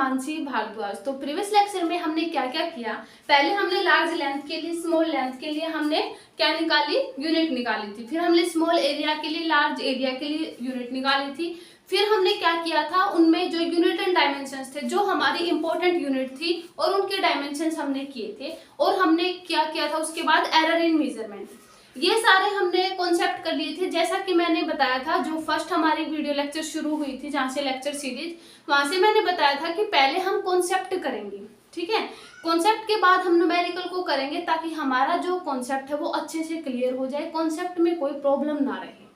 मानसी भारद्वाज। तो previous lecture में हमने क्या क्या किया, पहले हमने लार्ज लेंथ के लिए, स्मॉल लेंथ के लिए हमने क्या निकाली, यूनिट निकाली थी। फिर हमने स्मॉल एरिया के लिए, लार्ज एरिया के लिए यूनिट निकाली थी। फिर हमने क्या किया था, उनमें जो यूनिट एंड डायमेंशंस थे, जो हमारी इंपॉर्टेंट यूनिट थी और उनके डायमेंशंस हमने किए थे। और हमने क्या किया था उसके बाद, एरर इन मेजरमेंट। ये सारे हमने कॉन्सेप्ट कर लिए थे। जैसा कि मैंने बताया था, जो फर्स्ट हमारी वीडियो लेक्चर शुरू हुई थी, जहाँ से लेक्चर सीरीज, वहां से मैंने बताया था कि पहले हम कॉन्सेप्ट करेंगे, ठीक है। कॉन्सेप्ट के बाद हम न्यूमेरिकल को करेंगे, ताकि हमारा जो कॉन्सेप्ट है वो अच्छे से क्लियर हो जाए, कॉन्सेप्ट में कोई प्रॉब्लम ना रहे।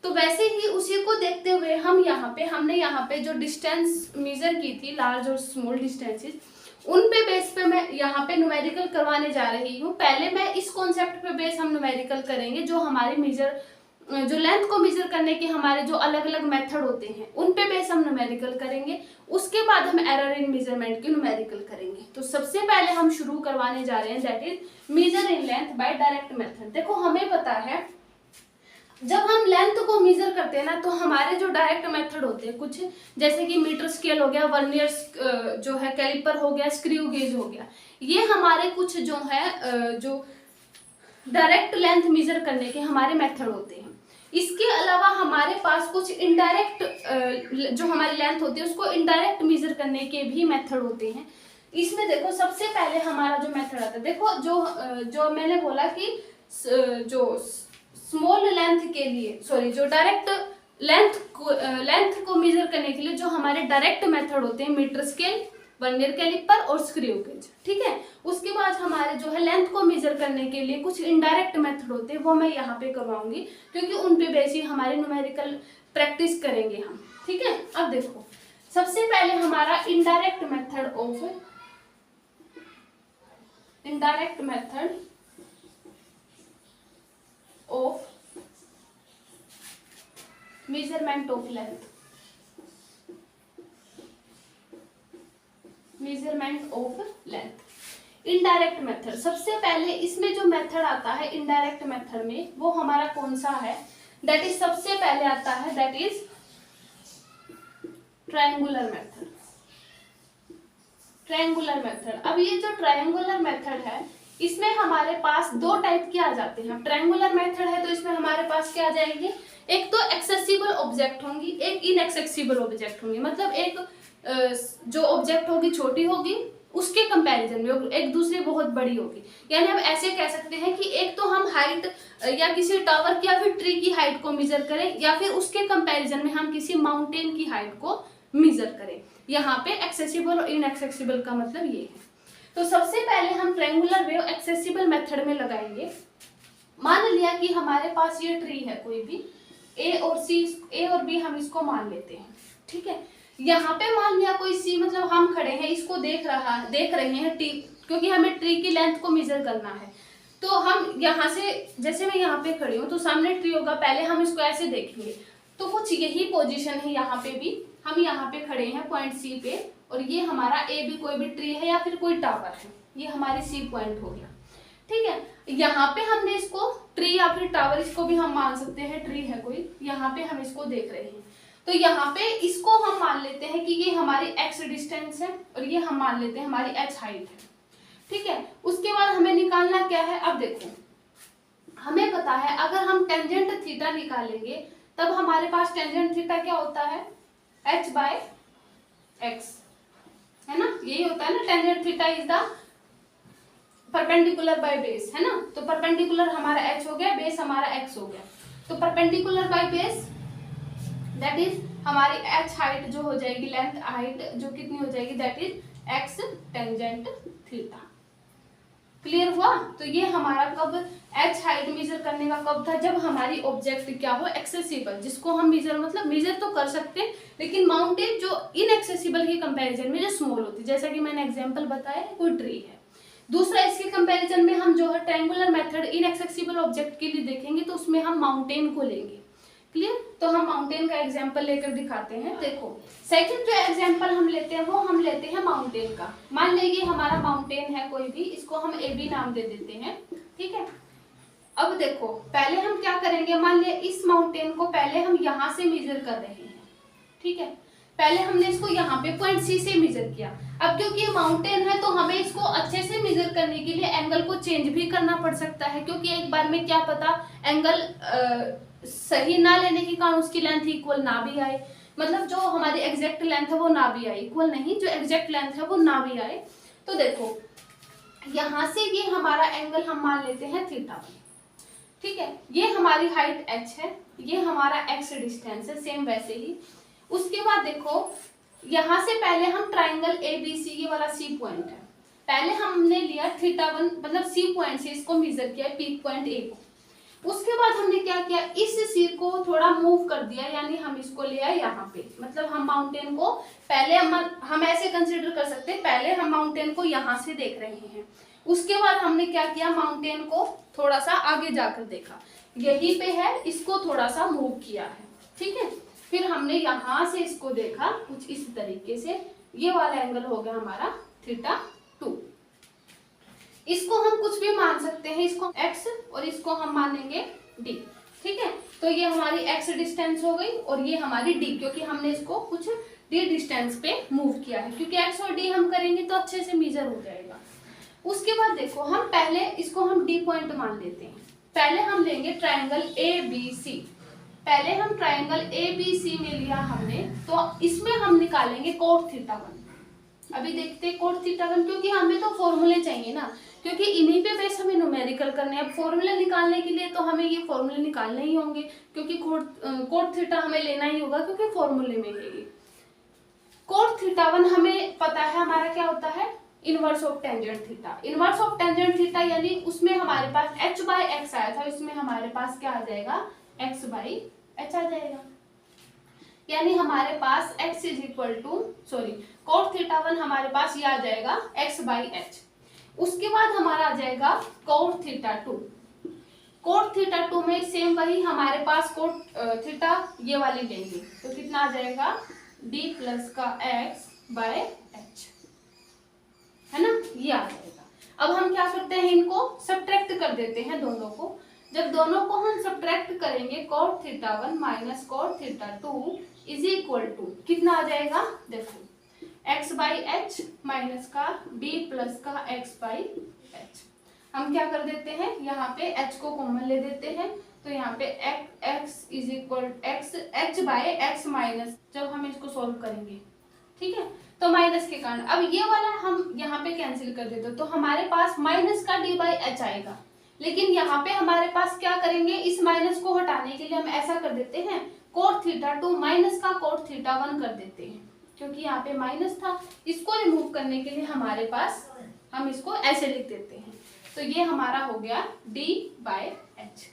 तो वैसे ही उसी को देखते हुए हमने यहाँ पे जो डिस्टेंस मेजर की थी, लार्ज और स्मॉल डिस्टेंसेस, उन पे बेस पे मैं यहाँ पे न्यूमेरिकल करवाने जा रही हूँ। पहले मैं इस कॉन्सेप्ट पे बेस हम न्यूमेरिकल करेंगे, जो हमारे जो लेंथ को मेजर करने के हमारे जो अलग अलग मेथड होते हैं, उन पे बेस हम न्यूमेरिकल करेंगे। उसके बाद हम एरर इन मेजरमेंट की न्यूमेरिकल करेंगे। तो सबसे पहले हम शुरू करवाने जा रहे हैं, that is measure in length by direct method. देखो हमें पता है, जब हम लेंथ को मेजर करते हैं ना, तो हमारे जो डायरेक्ट मेथड होते हैं कुछ, जैसे कि मीटर स्केल हो गया, वर्नियर जो है कैलिपर हो गया, स्क्रू गेज हो गया, ये हमारे कुछ जो है जो डायरेक्ट लेंथ मेजर करने के हमारे मेथड होते हैं। इसके अलावा हमारे पास कुछ इनडायरेक्ट जो हमारी लेंथ होती है उसको इनडायरेक्ट मेजर करने के भी मेथड होते हैं। इसमें देखो सबसे पहले हमारा जो मेथड आता है, देखो जो मैंने बोला कि जो स्मॉल लेंथ के लिए, सॉरी, जो डायरेक्ट लेंथ को मेजर करने के लिए जो हमारे डायरेक्ट मेथड होते हैं, मीटर स्केल, वर्नियर कैलिपर और स्क्रू गेज, ठीक है। उसके बाद हमारे जो है लेंथ को मेजर करने के लिए कुछ इनडायरेक्ट मेथड होते हैं, वो मैं यहाँ पे करवाऊंगी, क्योंकि उन पे बेसिक हमारे न्यूमेरिकल प्रैक्टिस करेंगे हम, ठीक है। अब देखो सबसे पहले हमारा indirect method of measurement of length, indirect method. सबसे पहले इसमें जो मेथड आता है इनडायरेक्ट मेथड में, वो हमारा कौन सा है, दैट इज सबसे पहले आता है, दैट इज ट्रायंगुलर मेथड। अब ये जो ट्रायंगुलर मेथड है, इसमें हमारे पास दो टाइप के आ जाते हैं। ट्रायंगुलर मेथड है तो इसमें हमारे पास क्या आ जाएंगे, एक तो एक्सेसिबल ऑब्जेक्ट होंगी, एक इनएक्सेसिबल ऑब्जेक्ट होंगी। मतलब एक जो ऑब्जेक्ट होगी छोटी होगी, उसके कंपैरिजन में एक दूसरी बहुत बड़ी होगी। यानी हम ऐसे कह सकते हैं कि एक तो हम हाइट या किसी टावर की या फिर ट्री की हाइट को मेजर करें, या फिर उसके कंपैरिजन में हम किसी माउंटेन की हाइट को मेजर करें। यहाँ पे एक्सेसिबल और इनएक्सेसिबल का मतलब ये है। तो सबसे पहले हम ट्रायंगुलर वेव एक्सेसिबल मेथड में लगाएंगे। मान लिया कि हमारे पास ये ट्री है, कोई भी ए और बी हम इसको मान लेते हैं, ठीक है। यहाँ पे मान लिया कोई सी, मतलब हम खड़े हैं, इसको देख रहे हैं टी, क्योंकि हमें ट्री की लेंथ को मेजर करना है। तो हम यहाँ से, जैसे मैं यहाँ पे खड़ी हूँ तो सामने ट्री होगा, पहले हम इसको ऐसे देखेंगे। तो कुछ यही पोजीशन है, यहाँ पे भी हम यहाँ पे खड़े हैं पॉइंट सी पे, और ये हमारा ए भी कोई भी ट्री है या फिर कोई टावर है, ये हमारी सी पॉइंट हो गया, ठीक है। यहाँ पे हमने इसको ट्री या फिर टावर, इसको भी हम मान सकते हैं ट्री है कोई, यहाँ पे हम इसको देख रहे हैं। तो यहाँ पे इसको हम मान लेते हैं कि ये हमारी x डिस्टेंस है, और ये हम मान लेते हैं हमारी h हाइट है, ठीक है। उसके बाद हमें निकालना क्या है, अब देखो हमें पता है अगर हम टेंजेंट थीटा निकालेंगे, तब हमारे पास टेंजेंट थीटा क्या होता है, h/x, है ना, यही होता है ना। Tangent theta is the perpendicular by base, है ना। तो परपेंडिकुलर हमारा h हो गया, बेस हमारा x हो गया। तो perpendicular by base, that is हमारी h हाइट जो हो जाएगी, लेंथ हाइट जो कितनी हो जाएगी, that is x tangent theta. Clear हुआ। तो ये हमारा कब h हाइट मेजर करने का कब था, जब हमारी ऑब्जेक्ट क्या हो, एक्सेसिबल, जिसको हम मेजर तो कर सकते हैं, लेकिन माउंटेन जो इनएक्सेसिबल के कंपैरिजन में जो स्मॉल होती है, जैसा कि मैंने एग्जांपल बताया, कोई ट्री है। दूसरा, इसके कंपैरिजन में हम जो है ट्रायंगुलर मेथड इनएक्सेसिबल ऑब्जेक्ट के लिए देखेंगे, तो उसमें हम माउंटेन को लेंगे। क्लियर। तो हम माउंटेन का एग्जांपल लेकर दिखाते हैं। देखो सेकंड जो एग्जांपल हम लेते हैं, वो हम लेते हैं माउंटेन का। मान लीजिए हमारा माउंटेन है कोई भी, इसको हम ए बी नाम दे देते हैं, ठीक है। अब देखो पहले हम क्या करेंगे, मान लिया इस माउंटेन को पहले हम यहाँ से मेजर कर रहे हैं, ठीक है। पहले हमने इसको यहाँ पे पॉइंट सी से मेजर किया। अब क्योंकि ये माउंटेन है तो हमें इसको अच्छे से मेजर करने के लिए एंगल को चेंज भी करना पड़ सकता है, क्योंकि एक बार में क्या पता एंगल सही ना लेने के कारण उसकी लेंथ इक्वल ना भी आए, मतलब जो हमारी एग्जैक्ट लेंथ है वो ना भी आए, इक्वल नहीं, जो एग्जैक्ट लेंथ है वो ना भी आए। तो देखो यहाँ से ये हमारा एंगल हम मान लेते हैं थीटा, ठीक है, ये हमारी हाइट h है, ये हमारा x डिस्टेंस है, सेम वैसे ही। उसके बाद देखो यहाँ से पहले हम ट्राइंगल ABC, ये वाला C पॉइंट है, पहले हमने लिया θ1, मतलब C पॉइंट से इसको मेजर किया पीक पॉइंट A को। उसके बाद हमने क्या किया, इस C को थोड़ा मूव कर दिया, यानी हम इसको लिया यहाँ पे, मतलब हम माउंटेन को पहले हम ऐसे कंसिडर कर सकते हैं, पहले हम माउंटेन को यहाँ से देख रहे हैं, उसके बाद हमने क्या किया, माउंटेन को थोड़ा सा आगे जाकर देखा, यही पे है, इसको थोड़ा सा मूव किया है, ठीक है। फिर हमने यहाँ से इसको देखा कुछ इस तरीके से, ये वाला एंगल हो गया हमारा θ2। इसको हम कुछ भी मान सकते हैं, इसको x और इसको हम मानेंगे d, ठीक है। तो ये हमारी x डिस्टेंस हो गई और ये हमारी d, क्योंकि हमने इसको कुछ d डिस्टेंस पे मूव किया है, क्योंकि x और d हम करेंगे तो अच्छे से मेजर हो जाएगा। उसके बाद देखो हम पहले इसको हम d पॉइंट मान लेते हैं, पहले हम लेंगे ट्राइंगल ABC, पहले हम ट्राइंगल ABC में लिया हमने, तो इसमें हम निकालेंगे cot θ1। अभी देखते हैं cot θ1, क्योंकि हमें तो फॉर्मूले चाहिए ना, क्योंकि इन्हीं पे बेस हमें न्यूमेरिकल करने हैं। अब फॉर्मूले निकालने के लिए तो हमें ये फॉर्मूले निकालने ही होंगे, क्योंकि cot θ हमें लेना ही होगा, क्योंकि फॉर्मूले में है ये। cot θ1 हमें पता है हमारा क्या होता है, inverse of tangent theta. Inverse of tangent theta यानी उसमें हमारे पास h/x आया था, इसमें हमारे पास क्या आ जाएगा, x/h आ जाएगा, यानी हमारे पास x is equal to cot θ1 हमारे पास ये आ जाएगा x/h। उसके बाद हमारा आ जाएगा cot θ2। cot θ2 में सेम वही हमारे पास cot थीटा ये वाली लेंगे, तो कितना आ जाएगा, d प्लस का x/h, है ना, ये आ जाएगा। अब हम क्या करते हैं, इनको सब्ट्रैक्ट कर देते हैं दोनों को। जब दोनों को हम सब्ट्रैक्ट करेंगे cot θ1 minus cot θ2 is equal to कितना आ जाएगा, देखो x/h माइनस का d प्लस का x/h। हम क्या कर देते हैं, यहाँ पे h को कॉमन ले देते हैं, तो यहाँ पे x is equal h/x minus, जब हम इसको सॉल्व करेंगे, ठीक है, तो माइनस के कारण अब ये वाला हम यहाँ पे कैंसिल कर देते, तो हमारे पास माइनस का d/h आएगा। लेकिन यहाँ पे हमारे पास क्या करेंगे, इस माइनस को हटाने के लिए हम ऐसा कर देते हैं, cot θ2 माइनस का cot θ1 कर देते हैं, क्योंकि यहाँ पे माइनस था, इसको रिमूव करने के लिए हमारे पास हम इसको ऐसे लिख देते हैं, तो ये हमारा हो गया d/h।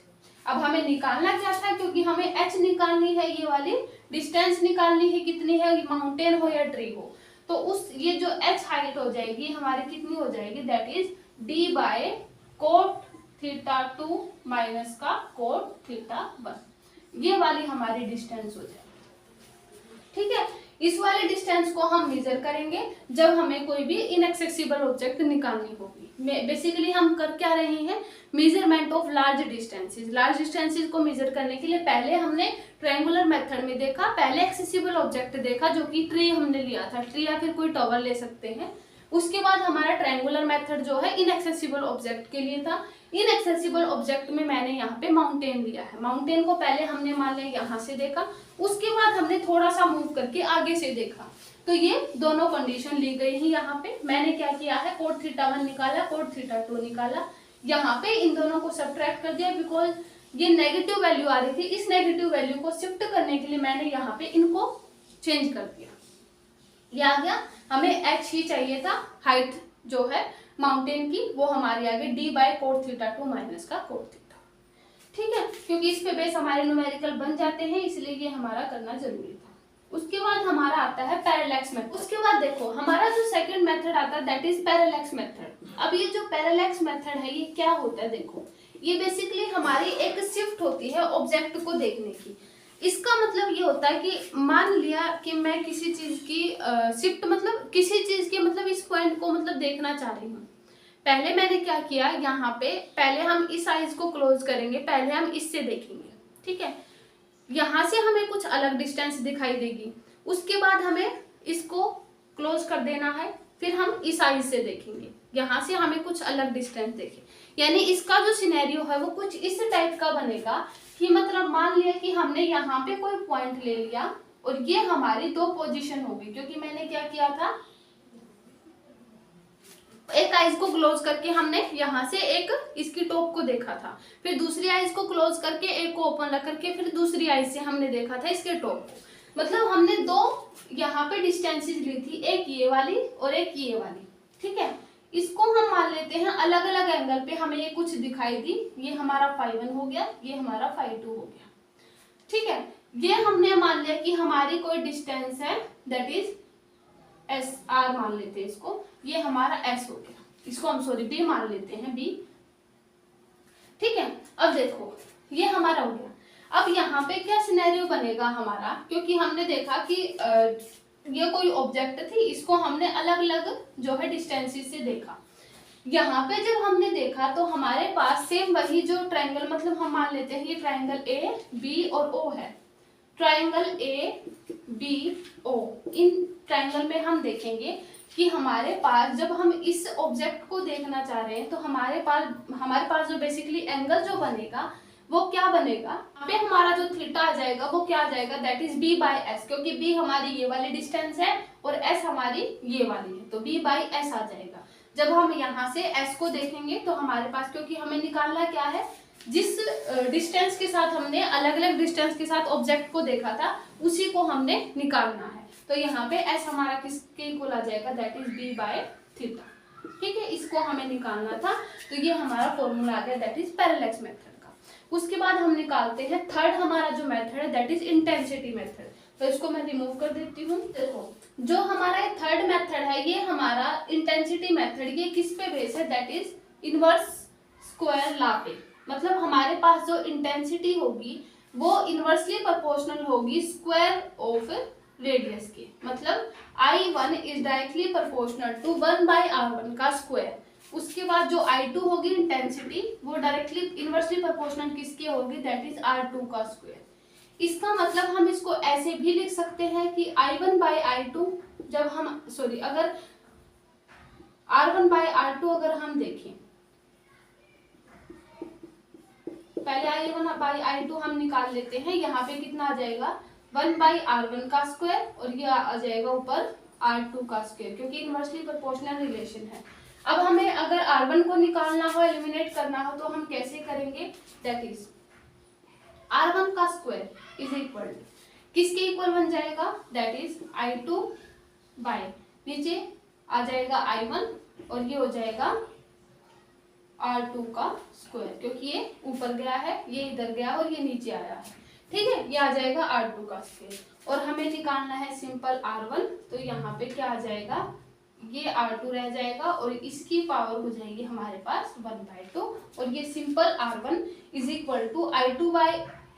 अब हमें निकालना क्या था, क्योंकि हमें h निकालनी है, ये वाली डिस्टेंस निकालनी है, कितनी है, माउंटेन हो या ट्री हो, तो उस ये जो h हाइट हो जाएगी हमारी कितनी हो जाएगी, दैट इज d/cot θ2 माइनस का cot θ1, ये वाली हमारी डिस्टेंस हो जाएगी, ठीक है। इस वाले डिस्टेंस को हम मेजर करेंगे जब हमें कोई भी इनएक्सेसिबल ऑब्जेक्ट निकालनी होगी। बेसिकली हम कर क्या रहे हैं, measurement of large distances. Large distances को मेजर करने के लिए पहले हमने ट्रायंगुलर मेथड में देखा, पहले एक्सेसिबल ऑब्जेक्ट देखा जो कि ट्री हमने लिया था, ट्री या फिर कोई टॉवर ले सकते हैं। उसके बाद हमारा ट्रायंगुलर मेथड जो है इनएक्सेसिबल ऑब्जेक्ट के लिए था। इनएक्सेसिबल ऑब्जेक्ट में मैंने यहाँ पे माउंटेन लिया है, माउंटेन को पहले हमने मान लिया यहाँ से देखा, उसके बाद हमने थोड़ा सा मूव करके आगे से देखा, तो ये दोनों कंडीशन ली गई है। यहाँ पे मैंने क्या किया है, cot θ1 निकाला, cot θ2 निकाला, यहाँ पे इन दोनों को सब्ट्रैक्ट कर दिया, बिकॉज ये नेगेटिव वैल्यू आ रही थी, इस नेगेटिव वैल्यू को शिफ्ट करने के लिए मैंने यहाँ पे इनको चेंज कर दिया, ये आ गया। हमें h ही चाहिए था, हाइट जो है माउंटेन की, वो हमारी आ गई d/cot θ2 माइनस का cot θ, ठीक है, क्योंकि इस पे बेस हमारे न्यूमेरिकल बन जाते हैं, इसलिए ये हमारा करना जरूरी था। उसके बाद हमारा आता है पैरेलैक्स मेथड। उसके बाद देखो हमारा जो सेकंड मेथड आता है दैट इज पैरेलैक्स मेथड। अब ये जो पैरेलैक्स मेथड है ये क्या होता है, देखो ये बेसिकली हमारी एक शिफ्ट होती है ऑब्जेक्ट को देखने की। इसका मतलब ये होता है कि मान लिया कि मैं किसी चीज की शिफ्ट मतलब किसी चीज के मतलब इस पॉइंट को मतलब देखना चाह रही हूँ। पहले मैंने क्या किया, यहाँ पे पहले हम इस आइज को क्लोज करेंगे, पहले हम इससे देखेंगे, ठीक है, यहाँ से हमें कुछ अलग डिस्टेंस दिखाई देगी, उसके बाद हमें इसको क्लोज कर देना है। फिर हम इस साइड से देखेंगे, यहाँ से हमें कुछ अलग डिस्टेंस देखें, यानी इसका जो सिनेरियो है वो कुछ इस टाइप का बनेगा कि मतलब मान लिया कि हमने यहाँ पे कोई पॉइंट ले लिया और ये हमारी दो पोजीशन होगी, क्योंकि मैंने क्या किया था, एक आइज को क्लोज करके हमने यहाँ से एक इसकी टॉप को देखा था, फिर दूसरी आइज को क्लोज करके एक को ओपन रख करके फिर दूसरी आइज से हमने देखा था इसके टॉप को। मतलब हमने दो यहाँ पे डिस्टेंसेस ली थी, एक ये वाली और एक ये वाली, ठीक है। इसको हम मान लेते हैं अलग अलग एंगल पे हमें ये कुछ दिखाई दी, ये हमारा φ1 हो गया, ये हमारा φ2 हो गया, ठीक है। ये हमने मान लिया कि हमारी कोई डिस्टेंस है, दैट इज एस आर मान लेते हैं इसको, ये हमारा एस हो गया, इसको हम सॉरी बी मान लेते हैं, बी, ठीक है। अब देखो ये हमारा हो गया। अब यहाँ पे क्या सिनेरियो बनेगा हमारा, क्योंकि हमने देखा कि ये कोई ऑब्जेक्ट थी, इसको हमने अलग अलग जो है डिस्टेंसेस से देखा। यहाँ पे जब हमने देखा तो हमारे पास सेम वही जो ट्रायंगल, मतलब हम मान लेते हैं ये ट्रायंगल ए बी और ओ है, triangle A B O, in triangle में हम देखेंगे कि हमारे पास जब हम इस ऑब्जेक्ट को देखना चाह रहे हैं तो हमारे पास जो बेसिकली एंगल जो बनेगा वो क्या बनेगा, यहाँ पे हमारा जो थीटा आ जाएगा वो क्या आ जाएगा, that is b by S, क्योंकि b हमारी ये वाली डिस्टेंस है और s हमारी ये वाली है, तो b बाई एस आ जाएगा। जब हम यहाँ से s को देखेंगे तो हमारे पास, क्योंकि हमें निकालना क्या है, जिस डिस्टेंस के साथ हमने अलग अलग डिस्टेंस के साथ ऑब्जेक्ट को देखा था उसी को हमने निकालना है, तो यहाँ पे s हमारा किसके इक्वल आ जाएगा, that is b by theta, ठीक है। इसको हमें निकालना था, तो ये हमारा फॉर्मूला आ गया, दैट इज पैरेलैक्स मेथड का। उसके बाद हम निकालते हैं थर्ड हमारा जो मेथड है, दैट इज इंटेंसिटी मेथड, तो इसको मैं रिमूव कर देती हूँ। देखो जो हमारा थर्ड मेथड है ये हमारा इंटेंसिटी मेथड, ये किस पे बेस है, that is inverse square law पे, मतलब हमारे पास जो इंटेंसिटी होगी वो इनवर्सली प्रोपोर्शनल होगी स्क्वायर ऑफ रेडियस के, मतलब I1 is directly proportional to 1/r1 का स्क्वायर। उसके बाद जो I2 होगी इंटेंसिटी वो डायरेक्टली इनवर्सली प्रोपोर्शनल किसके होगी, दैट इज R2 का स्क्वायर। इसका मतलब हम इसको ऐसे भी लिख सकते हैं कि I1 बाई I2, जब हम अगर R1 बाई R2 अगर हम देखें, पहले I1 बाई I2 हम निकाल लेते हैं, यहाँ पे कितना आ जाएगा 1/r1 का स्क्वायर और ये आ जाएगा ऊपर R2 का स्क्वायर, क्योंकि इनवर्सली प्रोपोर्शनल रिलेशन है। अब हमें अगर R1 को निकालना हो, एलिमिनेट करना हो, तो हम कैसे करेंगे, दैट इज R1 का स्क्वायर इज इक्वल किसके इक्वल बन जाएगा, दैट इज I2 बाय नीचे आ जाएगा I1 और ये हो जाएगा R2 का स्क्वायर, क्योंकि ये ऊपर गया है, ये इधर गया और ये नीचे आया है, ठीक है। ये आ जाएगा R2 का स्क्वायर और हमें निकालना है सिंपल R1, तो यहाँ पे क्या आ जाएगा, ये R2 रह जाएगा और इसकी पावर हो जाएगी हमारे पास 1/2 और ये simple R1 is equal to I2 by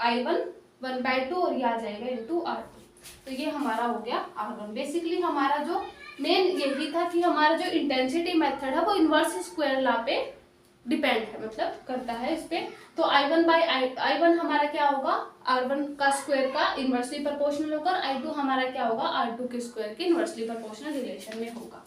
I1 1/2 और ये आ जाएगा इंटू R2, तो ये हमारा हो गया R1। बेसिकली हमारा जो मेन यही था कि हमारा जो इंटेंसिटी मेथड है वो इनवर्स स्क्वायर लॉ पे डिपेंड है, मतलब करता है इस पे। तो I1 बाई I1 हमारा क्या होगा, R1 का स्क्वायर का इनवर्सली प्रोपोर्शनल होगा, I2 हमारा क्या होगा, R2 के स्क्वायर के इनवर्सली प्रोपोर्शनल रिलेशन में होगा,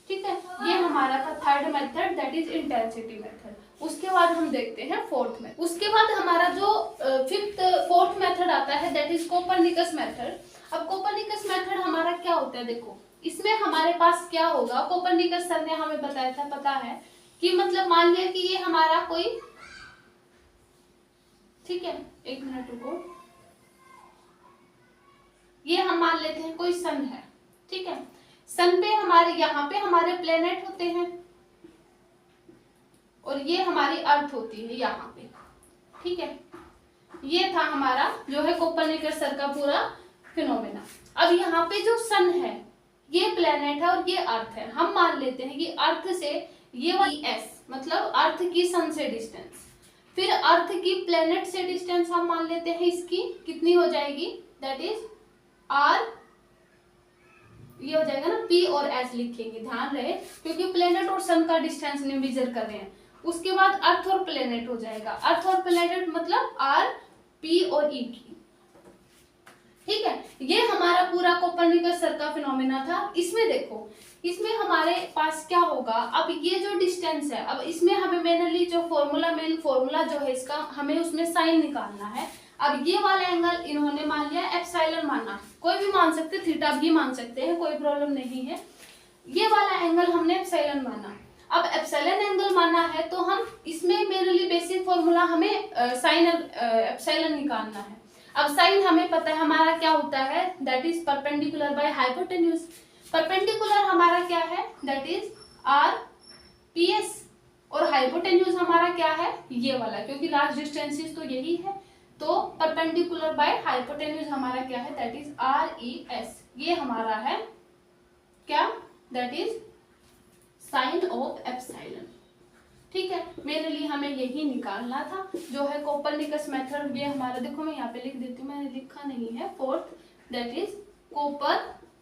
ठीक है। ये हमारा था third method, that is intensity method. उसके बाद हम देखते हैं फोर्थ मेथड। उसके बाद हमारा जो फोर्थ मेथड आता है, दैट इज कोपरनिकस मेथड। अब कोपरनिकस मेथड हमारा क्या होता है, देखो इसमें हमारे पास क्या होगा, कोपरनिकस सर ने हमें बताया था, पता है कि मतलब मान लिया कि ये हमारा कोई, ठीक है एक मिनट रुको, ये हम मान लेते हैं कोई सन है, ठीक है। सन पे हमारे यहाँ पे हमारे प्लेनेट होते हैं और ये हमारी अर्थ होती है यहाँ पे, ठीक है। ये था हमारा जो है कोपरनिकस सर का पूरा फिनोमेना। अब यहाँ पे जो सन है ये प्लेनेट है और ये अर्थ है, हम मान लेते हैं कि अर्थ से ये वाली s मतलब अर्थ की सन से डिस्टेंस, फिर अर्थ की प्लेनेट से डिस्टेंस हम मान लेते हैं इसकी कितनी हो जाएगी, दैट इज r, ये हो जाएगा ना p और s लिखेंगे, ध्यान रहे क्योंकि प्लेनेट और सन का डिस्टेंस मेजर कर रहे हैं। उसके बाद अर्थ और प्लेनेट हो जाएगा, अर्थ और प्लेनेट मतलब r p और e की, ठीक है, ये हमारा पूरा कोपर्निकस सर का फिनोमेना था। इसमें देखो, इसमें हमारे पास क्या होगा, अब ये जो डिस्टेंस है, अब इसमें हमें मेनली जो मेन फॉर्मूला जो है इसका, हमें उसमें साइन निकालना है। अब ये वाला एंगल इन्होंने मान लिया एप्सिलॉन माना, कोई भी मान सकते, थीटा भी मान सकते हैं, कोई प्रॉब्लम नहीं है। ये वाला एंगल हमने एप्सिलॉन माना। अब एप्सिलॉन एंगल माना है तो हम इसमें मेनली बेसिक फॉर्मूला हमें साइन एप्सिलॉन निकालना है। अब साइन हमें पता है हमारा क्या होता है, that is perpendicular by hypotenuse. Perpendicular हमारा क्या है, that is R P S, और हाइपोटेन्यूज हमारा क्या है, ये वाला, क्योंकि लार्ज डिस्टेंसेस तो यही है। तो परपेंडिकुलर बाय हाइपोटेन्यूज हमारा क्या है, that is R E S. ये हमारा है क्या, that is sine of epsilon. ठीक है, मेरे लिए हमें यही निकालना था, जो है कोपर्निकस मेथड। ये हमारा, देखो मैं यहाँ पे लिख देती हूँ, मैंने लिखा नहीं है, fourth, that is Copernicus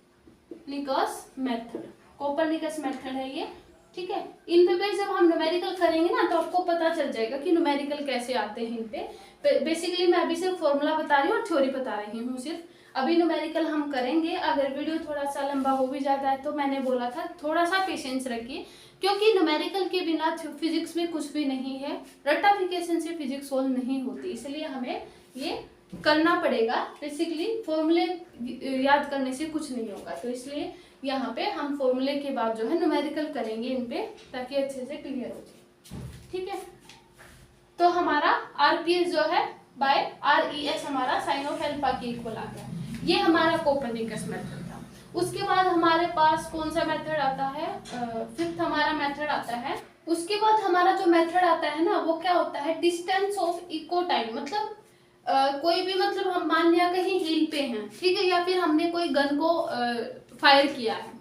method. Copernicus method है ये। ठीक है, इन पे जब हम न्यूमेरिकल करेंगे ना तो आपको पता चल जाएगा कि न्यूमेरिकल कैसे आते हैं इन पे। बेसिकली मैं अभी सिर्फ फॉर्मूला बता रही हूँ और थ्योरी बता रही हूँ सिर्फ। अभी न्यूमेरिकल हम करेंगे। अगर वीडियो थोड़ा सा लंबा हो भी जाता है तो मैंने बोला था थोड़ा सा पेशेंस रखिए, क्योंकि न्यूमेरिकल के बिना फिजिक्स में कुछ भी नहीं है। रट्टाफिकेशन से फिजिक्स सोल्व नहीं होती, इसलिए हमें ये करना पड़ेगा। बेसिकली फॉर्मूले याद करने से कुछ नहीं होगा, तो इसलिए यहाँ पे हम फॉर्मूले के बाद जो है न्यूमेरिकल करेंगे इन पे, ताकि अच्छे से क्लियर हो जाए। ठीक है, तो हमारा आरपीएस जो है बाय आरईएस हमारा साइन ऑफ एल्फा के इक्वल आ गया। ये हमारा कोपर्निकस मेथड था। उसके बाद हमारे पास कौन सा मेथड आता है, फिफ्थ हमारा मेथड आता है। उसके बाद हमारा जो मेथड आता है ना, वो क्या होता है, डिस्टेंस ऑफ इको टाइम। मतलब कोई भी, मतलब हम मान लिया कहीं हिल पे हैं, ठीक है, या फिर हमने कोई गन को फायर किया है,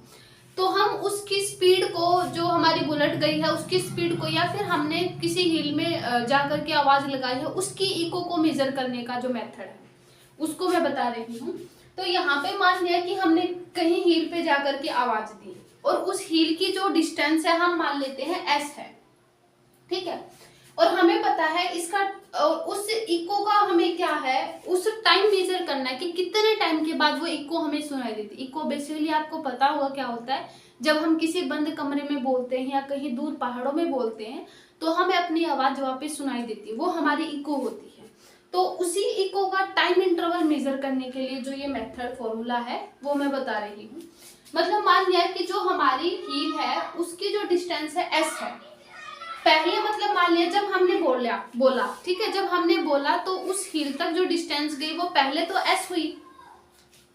तो हम उसकी स्पीड को, जो हमारी बुलेट गई है उसकी स्पीड को, या फिर हमने किसी हिल में जाकर के आवाज लगाई है, उसकी इको को मेजर करने का जो मेथड है उसको मैं बता रही हूँ। तो यहाँ पे मान लिया कि हमने कहीं हील पे जाकर के आवाज दी, और उस हील की जो डिस्टेंस है हम मान लेते हैं एस है। ठीक है, और हमें पता है इसका, उस इको का हमें क्या है, उस टाइम मेजर करना है कि कितने टाइम के बाद वो इको हमें सुनाई देती। इको बेसिकली आपको पता होगा क्या होता है, जब हम किसी बंद कमरे में बोलते हैं या कहीं दूर पहाड़ों में बोलते हैं तो हमें अपनी आवाज वापस सुनाई देती है, वो हमारी इको होती है। तो उसी इको का टाइम इंटरवल मेजर करने के लिए जो ये मेथड फॉर्मूला है वो मैं बता रही हूँ। मतलब मान लिया कि जो हमारी हील है उसकी जो डिस्टेंस है एस है। पहले मतलब मान लिया जब हमने बोला, ठीक है, जब हमने बोला तो उस हील तक जो डिस्टेंस गई वो पहले तो एस हुई।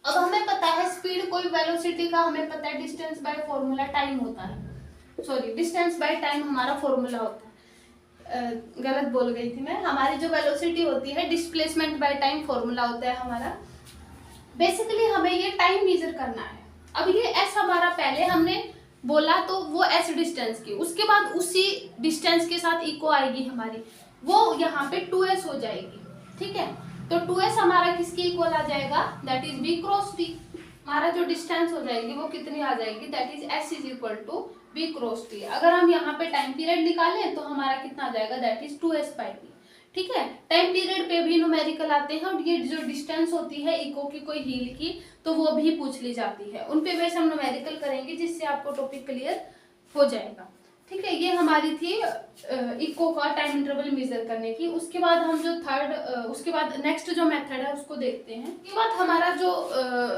अब हमें पता है स्पीड कोई वेलोसिटी का हमें पता है डिस्टेंस बाय फॉर्मूला टाइम होता है, सॉरी डिस्टेंस बाय टाइम हमारा फॉर्मूला होता है। गलत बोल गई थी मैं, हमारी जो वेलोसिटी होती है डिस्प्लेसमेंट बाय टाइम फॉर्मूला होता है हमारा। बेसिकली हमें ये टाइम मेजर करना है। अब ये एस हमारा पहले हमने बोला तो वो एस डिस्टेंस की, उसके बाद उसी डिस्टेंस के साथ इको आएगी हमारी, वो यहाँ पे 2s हो जाएगी। ठीक है, तो 2s हमारा किसके इक्वल आ जाएगा, that is v cross t। हमारा जो डिस्टेंस हो जाएगी वो कितनी आ जाएगी, that is s is equal to v cross t। अगर हम यहाँ पे टाइम पीरियड निकालें तो हमारा कितना आ जाएगा, that is 2s by t। ठीक है, टाइम पीरियड पे भी न्यूमेरिकल आते हैं, और ये जो डिस्टेंस होती है इको की कोई हील की तो वो भी पूछ ली जाती है, उन पे वैसे हम न्यूमेरिकल करेंगे जिससे आपको टॉपिक क्लियर हो जाएगा। ठीक है, ये हमारी थी इको का टाइम इंटरवल मेजर करने की। उसके बाद हम जो उसके बाद नेक्स्ट जो मेथड है उसको देखते हैं। उसके बाद हमारा जो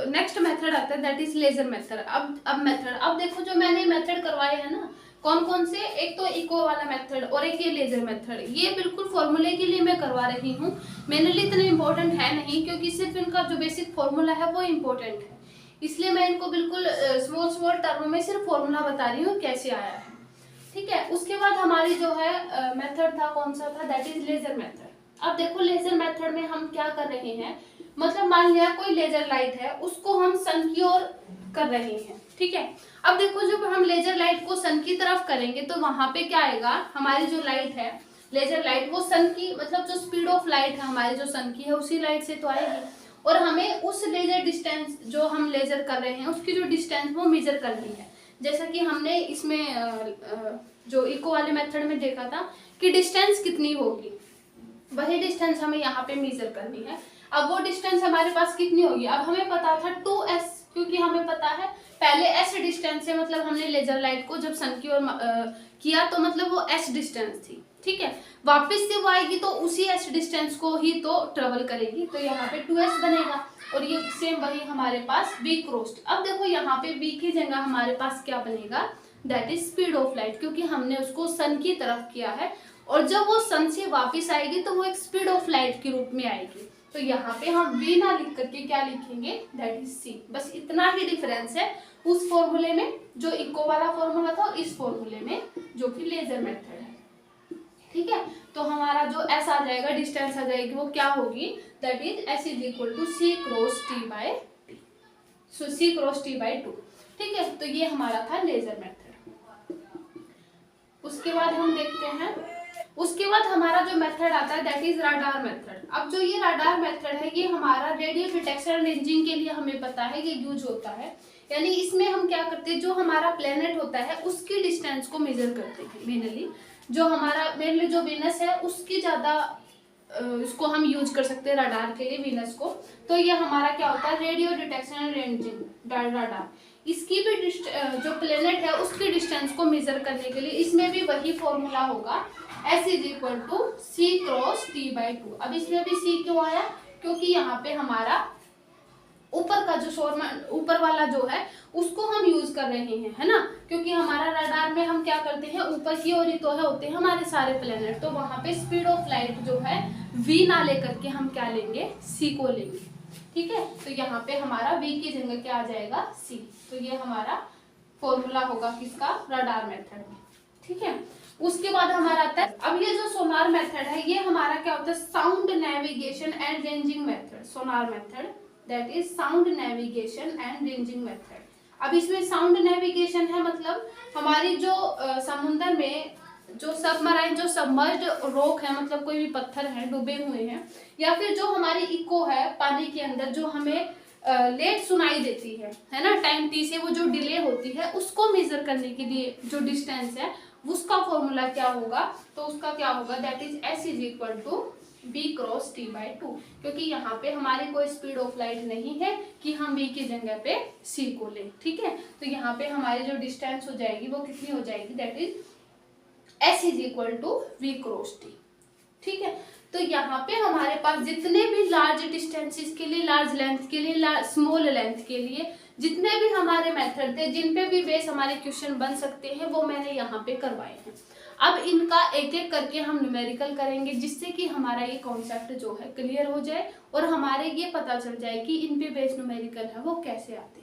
नेक्स्ट मेथड आता है दैट इज लेजर मेथड। अब देखो जो मैंने मेथड करवाए हैं ना, कौन कौन से, एक तो इको वाला मेथड और एक ये लेजर मेथड। ये बिल्कुल फॉर्मूले के लिए मैं करवा रही हूँ, मेरे लिए इतने इंपॉर्टेंट है नहीं, क्योंकि सिर्फ इनका जो बेसिक फॉर्मूला है वो इम्पोर्टेंट है, इसलिए मैं इनको बिल्कुल स्मॉल टर्म में सिर्फ फॉर्मूला बता रही हूँ कैसे आया है। ठीक है, उसके बाद हमारी जो है मेथड था, कौन सा था, दैट इज लेजर मेथड। अब देखो लेजर मेथड में हम क्या कर रहे हैं, मतलब मान लिया कोई लेजर लाइट है उसको हम सन की ओर कर रहे हैं। ठीक है, अब देखो जब हम लेजर लाइट को सन की तरफ करेंगे तो वहां पे क्या आएगा, हमारी जो लाइट है लेजर लाइट वो सन की, मतलब जो स्पीड ऑफ लाइट है हमारी जो सन की है उसी लाइट से तो आएगी, और हमें उस लेजर डिस्टेंस जो हम लेजर कर रहे हैं उसकी जो डिस्टेंस वो मेजर करनी है। जैसा कि हमने इसमें जो इको वाले मेथड में देखा था कि डिस्टेंस कितनी होगी, वही डिस्टेंस हमें यहाँ पे मेजर करनी है। अब वो डिस्टेंस हमारे पास कितनी होगी, अब हमें पता था 2s, क्योंकि हमें पता है पहले s डिस्टेंस है, मतलब हमने लेजर लाइट को जब सन की ओर किया तो मतलब वो s डिस्टेंस थी, ठीक है। वापस से वो आएगी तो उसी s डिस्टेंस को ही तो ट्रेवल करेगी, तो यहाँ पे 2s बनेगा, और ये सेम वही हमारे पास v क्रॉस्ड। अब देखो यहाँ पे v की जगह हमारे पास क्या बनेगा, that is speed of light, क्योंकि हमने उसको सन की तरफ किया है, और जब वो सन से वापस आएगी तो वो एक स्पीड ऑफ लाइट के रूप में आएगी। तो यहाँ पे हम v ना लिख करके क्या लिखेंगे, दैट इज c। बस इतना ही डिफरेंस है उस फॉर्मूले में जो इको वाला फॉर्मूला था और इस फॉर्मूले में जो कि लेजर मेथड है, ठीक है। तो हमारा जो s आ जाएगा, डिस्टेंस आ जाएगी, वो क्या होगी, that is s is equal to c cross t by t, so c cross t by 2, ठीक है। तो ये हमारा था लेजर मेथड। उसके बाद हम देखते हैं, उसके बाद हमारा जो मेथड आता है दैट इज राडार मेथड। अब जो ये राडार मेथड है ये हमारा रेडियो डिटेक्शन एंड रेंजिंग के लिए हमें पता है ये यूज होता है। यानी इसमें हम क्या करते हैं, जो हमारा प्लेनेट होता है उसकी डिस्टेंस को मेजर करते हैं मेनली, जो हमारा मेनली जो वीनस है उसकी ज़्यादा इसको हम यूज कर सकते हैं राडार के लिए, वीनस को। तो ये हमारा क्या होता है, radio detection and ranging radar. इसकी भी जो प्लेनेट है उसकी डिस्टेंस को मेजर करने के लिए इसमें भी वही फॉर्मूला होगा, s is equal to c cross t by 2। अब इसमें भी c क्यों आया, क्योंकि यहाँ पे हमारा ऊपर का जो ऊपर वाला जो है उसको हम यूज कर रहे हैं, है ना, क्योंकि हमारा रडार में हम क्या करते हैं, ऊपर की ओर ही तो है होते हैं हमारे सारे प्लेनेट, तो वहां पे स्पीड ऑफ लाइट जो है v ना लेकर के हम क्या लेंगे, c को लेंगे, ठीक है। तो यहाँ पे हमारा v की जगह क्या आ जाएगा, c। तो ये हमारा फॉर्मूला होगा किसका, रडार मेथड में, ठीक है। उसके बाद हमारा आता है, अब ये जो सोनार मेथड है ये हमारा क्या होता है, sound navigation and ranging method. Sonar method that is sound navigation and ranging method. अब इसमें साउंड नेविगेशन है, मतलब हमारी जो समुद्र में जो सबमराइन जो सबमर्ज्ड रॉक है, मतलब कोई भी पत्थर है डूबे हुए हैं, या फिर जो हमारी इको है पानी के अंदर जो हमें लेट सुनाई देती है ना, टाइम टी से वो जो डिले होती है उसको मेजर करने के लिए जो डिस्टेंस है उसका फॉर्मूला क्या होगा, तो उसका क्या होगा, that is s is equal to b cross t by 2, क्योंकि यहाँ पे हमारी कोई स्पीड ऑफ लाइट नहीं है कि हम v की जगह पे c को लें, ठीक है। तो यहाँ पे हमारी जो डिस्टेंस हो जाएगी वो कितनी हो जाएगी, that is s is equal to v cross t, ठीक है। तो यहाँ पे हमारे पास जितने भी लार्ज डिस्टेंसेस के लिए, लार्ज लेंथ के लिए, स्मॉल लेंथ के लिए जितने भी हमारे मेथड थे, जिन पे भी बेस हमारे क्वेश्चन बन सकते हैं, वो मैंने यहाँ पे करवाए हैं। अब इनका एक एक करके हम न्यूमेरिकल करेंगे, जिससे कि हमारा ये कॉन्सेप्ट जो है क्लियर हो जाए और हमारे ये पता चल जाए कि इन पे बेस न्यूमेरिकल है वो कैसे आते हैं।